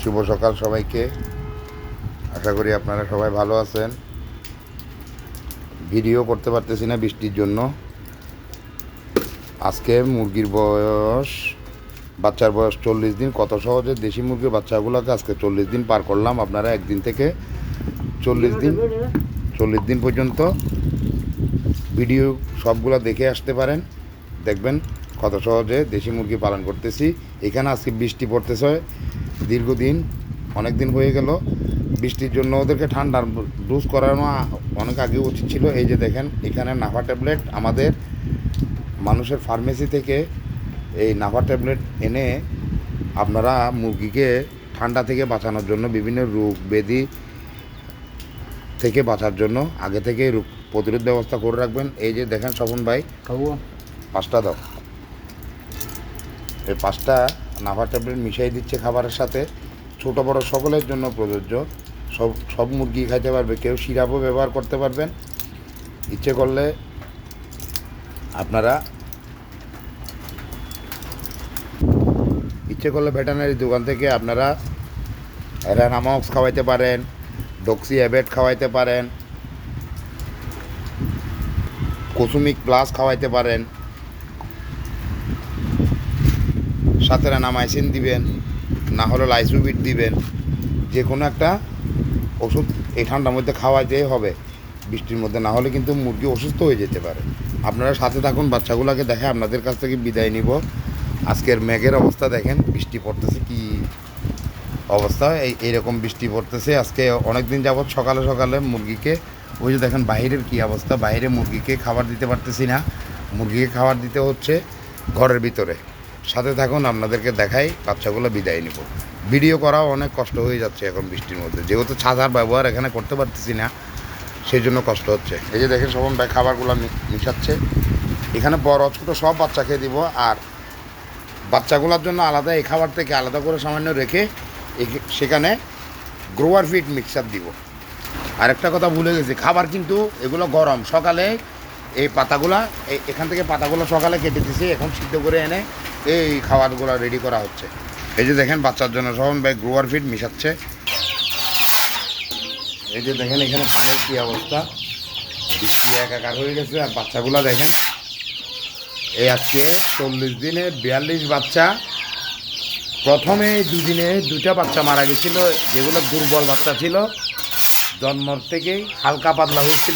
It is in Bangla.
শুভ সকাল সবাইকে। আশা করি আপনারা সবাই ভালো আছেন। ভিডিও করতে পারতেছি না বৃষ্টির জন্য। আজকে মুরগির বয়স, বাচ্চার বয়স 40 দিন। কত সহজে দেশি মুরগির বাচ্চাগুলোকে আজকে 40 দিন পার করলাম। আপনারা একদিন থেকে 40 দিন পর্যন্ত ভিডিও সবগুলো দেখে আসতে পারেন। দেখবেন কত সহজে দেশি মুরগি পালন করতেছি। এখানে আজকে বৃষ্টি পড়তেছে দীর্ঘদিন, অনেক দিন হয়ে গেল। বৃষ্টির জন্য ওদেরকে ঠান্ডার ডোজ করানো অনেক আগে উচিত ছিল। এই যে দেখেন, এখানে নাফা ট্যাবলেট আমাদের মানুষের ফার্মেসি থেকে এই নাফা ট্যাবলেট এনে আপনারা মুরগিকে ঠান্ডা থেকে বাঁচানোর জন্য, বিভিন্ন রোগ ব্যাধি থেকে বাঁচার জন্য আগে থেকে রোগ প্রতিরোধ ব্যবস্থা করে রাখবেন। এই যে দেখেন স্বপন ভাই, 5টা দাও। এই 5টা নাফা ট্যাবলেট মিশিয়ে দিচ্ছে খাবারের সাথে। ছোটো বড়ো সকলের জন্য প্রযোজ্য। সব মুরগি খাইতে পারবে। কেউ সিরাপও ব্যবহার করতে পারবেন। ইচ্ছে করলে আপনারা ভেটেরিনারি দোকান থেকে আপনারা রেনামক্স খাওয়াইতে পারেন, ডক্সি অ্যাবেট খাওয়াইতে পারেন, কোসুমিক প্লাস খাওয়াইতে পারেন, সাথে রেনামাইসিন দিবেন, না হলে লাইসোবিট দিবেন। যে কোনো একটা ওষুধ এই ঠান্ডার মধ্যে খাওয়াইতেই হবে বৃষ্টির মধ্যে, না হলে কিন্তু মুরগি অসুস্থ হয়ে যেতে পারে। আপনারা সাথে থাকুন। বাচ্চাগুলোকে দেখে আপনাদের কাছ থেকে বিদায় নিব। আজকের মেঘের অবস্থা দেখেন, বৃষ্টি পড়তেছে কি অবস্থা। এইরকম বৃষ্টি পড়তেছে আজকে অনেক দিন যাবৎ। সকালে সকালে মুরগিকে, ওই যে দেখেন বাইরের কি অবস্থা। বাইরে মুরগিকে খাবার দিতে পারতেছি না। মুরগিকে খাবার দিতে হচ্ছে ঘরের ভিতরে। সাথে থাকুন, আপনাদেরকে দেখাই। বাচ্চাগুলো বিদায় নিব। ভিডিও করাও অনেক কষ্ট হয়ে যাচ্ছে এখন বৃষ্টির মধ্যে, যেহেতু ছাতার ব্যবহার এখানে করতে পারতেছি না, সেই জন্য কষ্ট হচ্ছে। এই যে দেখেন সবন ভাই খাবারগুলো মিশাচ্ছে। এখানে বড় ছোটো সব বাচ্চা খেয়ে দিব। আর বাচ্চাগুলোর জন্য আলাদা, এই খাবার থেকে আলাদা করে সামান্য রেখে সেখানে গ্রোয়ার ফিড মিক্সার দিব। আরেকটা কথা ভুলে গেছি, খাবার কিন্তু এগুলো গরম। সকালে এই পাতাগুলা, এখান থেকে পাতাগুলো সকালে কেটে দিয়েছি, এখন সিদ্ধ করে এনে এই খাবারগুলো রেডি করা হচ্ছে। এই যে দেখেন বাচ্চার জন্য সবন ভাই গ্রোয়ার ফিড মিশাচ্ছে। এই যে দেখেন এখানে পানির কী অবস্থা, বৃষ্টি একাকার হয়ে গেছে। আর বাচ্চাগুলো দেখেন, এই আজকে 40 দিনে 42 বাচ্চা। প্রথমে 2 দিনে 2টা বাচ্চা মারা গেছিলো, যেগুলো দুর্বল বাচ্চা ছিল, জন্মর থেকেই হালকা পাতলা হয়েছিল।